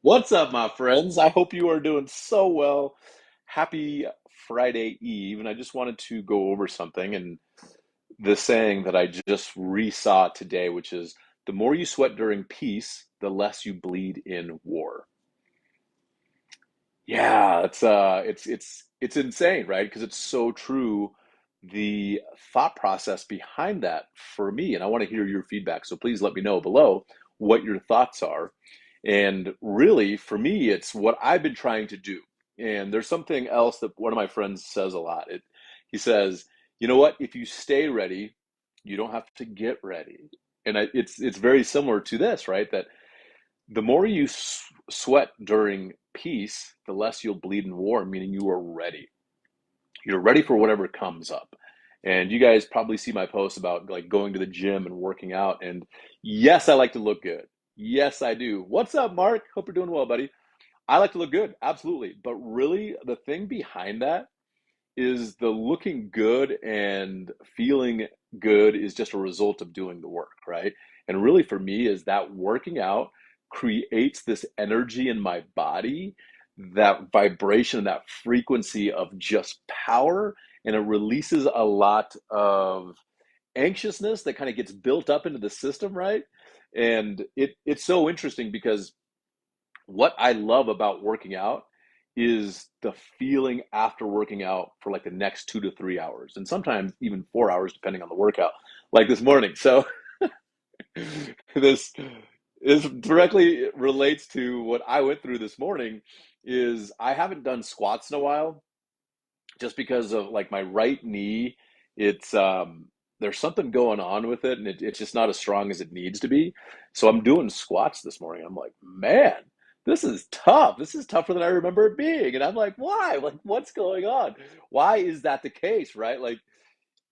What's up, my friends? I hope you are doing so well. Happy Friday Eve. And I just wanted to go over something and the saying that I just resaw today, which is the more you sweat during peace, the less you bleed in war. Yeah, it's insane, right? Because it's so true. The thought process behind that for me, and I want to hear your feedback. So please let me know below what your thoughts are. And really, for me, it's what I've been trying to do. And there's something else that one of my friends says a lot. He says, you know what? If you stay ready, you don't have to get ready. And it's very similar to this, right? That the more you sweat during peace, the less you'll bleed in war, meaning you are ready. You're ready for whatever comes up. And you guys probably see my posts about like going to the gym and working out. And yes, I like to look good. Yes, I do. What's up, Mark? Hope you're doing well, buddy. I like to look good, absolutely. But really, the thing behind that is the looking good and feeling good is just a result of doing the work, right? And really for me is that working out creates this energy in my body, that vibration, that frequency of just power, and it releases a lot of anxiousness that kind of gets built up into the system, right? And it's so interesting because what I love about working out is the feeling after working out for like the next 2 to 3 hours, and sometimes even 4 hours, depending on the workout, like this morning. So this is directly relates to what I went through this morning. Is I haven't done squats in a while, just because of like my right knee. It's there's something going on with it, and it's just not as strong as it needs to be. So I'm doing squats this morning. I'm like, man, this is tough. This is tougher than I remember it being. And I'm like, why? Like, what's going on? Why is that the case, right? Like,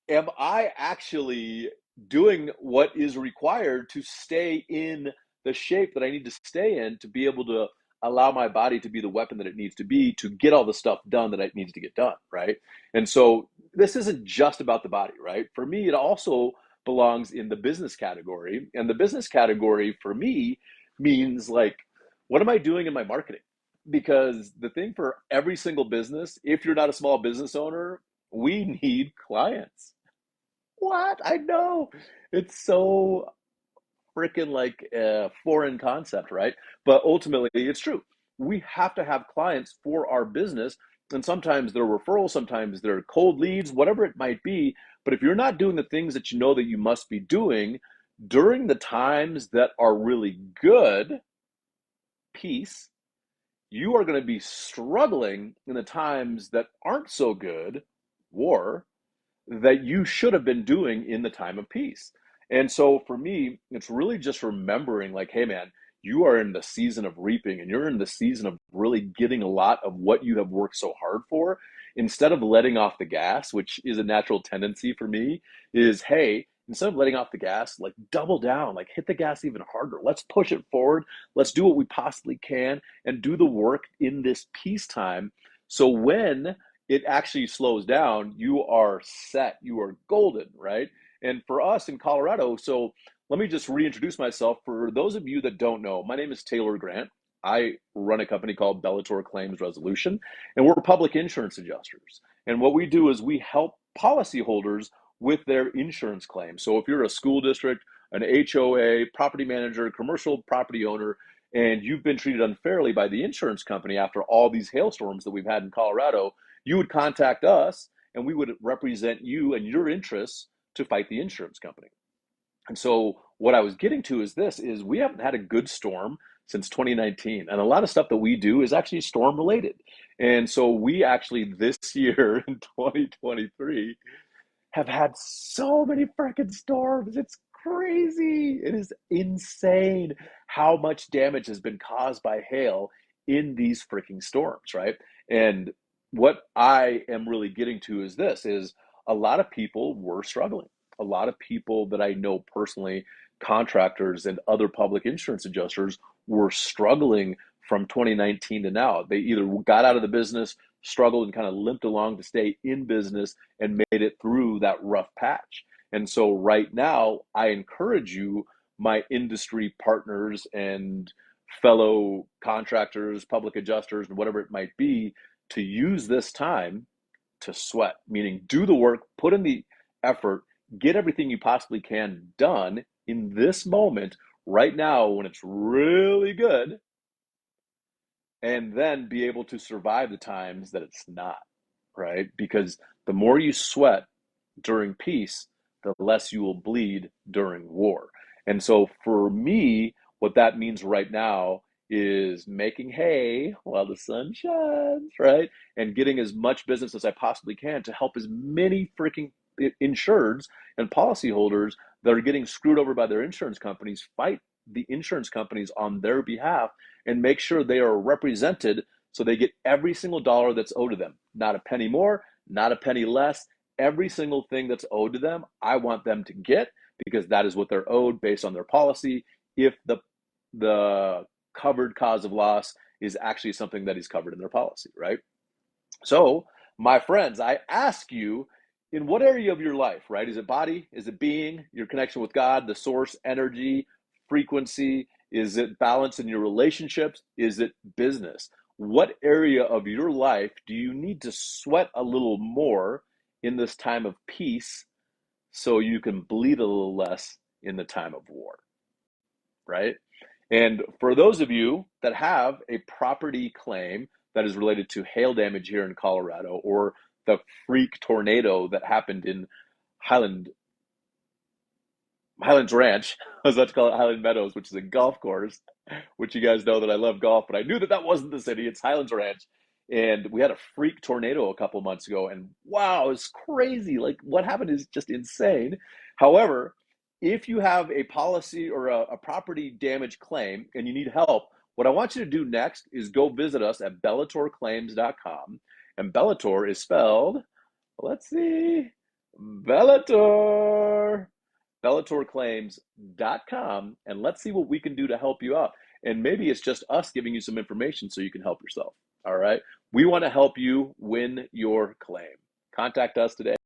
am I actually doing what is required to stay in the shape that I need to stay in to be able to allow my body to be the weapon that it needs to be to get all the stuff done that it needs to get done, right? And so this isn't just about the body, right? For me, it also belongs in the business category. And the business category for me means like, what am I doing in my marketing? Because the thing for every single business, if you're not a small business owner, we need clients. What? I know. It's so freaking like a foreign concept, right? But ultimately, it's true. We have to have clients for our business. And sometimes they're referrals, sometimes they're cold leads, whatever it might be. But if you're not doing the things that you know that you must be doing during the times that are really good, peace, you are going to be struggling in the times that aren't so good, war, that you should have been doing in the time of peace. And so for me, it's really just remembering like, hey, man, you are in the season of reaping and you're in the season of really getting a lot of what you have worked so hard for. Instead of letting off the gas, which is a natural tendency for me, is hey, instead of letting off the gas, like double down, like hit the gas even harder. Let's push it forward. Let's do what we possibly can and do the work in this peacetime. So when it actually slows down, you are set, you are golden, right? And for us in Colorado, so let me just reintroduce myself. For those of you that don't know, my name is Taylor Grant. I run a company called Bellator Claims Resolution, and we're public insurance adjusters. And what we do is we help policyholders with their insurance claims. So if you're a school district, an HOA, property manager, commercial property owner, and you've been treated unfairly by the insurance company after all these hailstorms that we've had in Colorado, you would contact us and we would represent you and your interests to fight the insurance company. And so what I was getting to is this is we haven't had a good storm since 2019, and a lot of stuff that we do is actually storm related. And so we actually this year in 2023 have had so many freaking storms. It's crazy. It is insane how much damage has been caused by hail in these freaking storms, right? And what I am really getting to is this is a lot of people were struggling. A lot of people that I know personally, contractors and other public insurance adjusters were struggling from 2019 to now. They either got out of the business, struggled and kind of limped along to stay in business and made it through that rough patch. And so right now, I encourage you, my industry partners and fellow contractors, public adjusters, and whatever it might be to use this time to sweat, meaning do the work, put in the effort, get everything you possibly can done in this moment right now when it's really good, and then be able to survive the times that it's not, right? Because the more you sweat during peace, the less you will bleed during war. And so for me, what that means right now is making hay while the sun shines, right? And getting as much business as I possibly can to help as many freaking insureds and policyholders that are getting screwed over by their insurance companies fight the insurance companies on their behalf and make sure they are represented so they get every single dollar that's owed to them. Not a penny more, not a penny less. Every single thing that's owed to them, I want them to get because that is what they're owed based on their policy. If the covered cause of loss is actually something that is covered in their policy, right? So, my friends, I ask you, in what area of your life, right? Is it body? Is it being? Your connection with God, the source, energy, frequency? Is it balance in your relationships? Is it business? What area of your life do you need to sweat a little more in this time of peace so you can bleed a little less in the time of war, right? And for those of you that have a property claim that is related to hail damage here in Colorado or the freak tornado that happened in Highland Highlands Ranch, I was about to call it Highland Meadows, which is a golf course, which you guys know that I love golf, but I knew that that wasn't the city. It's Highlands Ranch. And we had a freak tornado a couple months ago, and wow, it's crazy. Like what happened is just insane. However, if you have a policy or a property damage claim and you need help, what I want you to do next is go visit us at bellatorclaims.com. And Bellator is spelled, let's see, Bellator bellatorclaims.com, and let's see what we can do to help you out. And maybe it's just us giving you some information so you can help yourself. All right. We want to help you win your claim. Contact us today.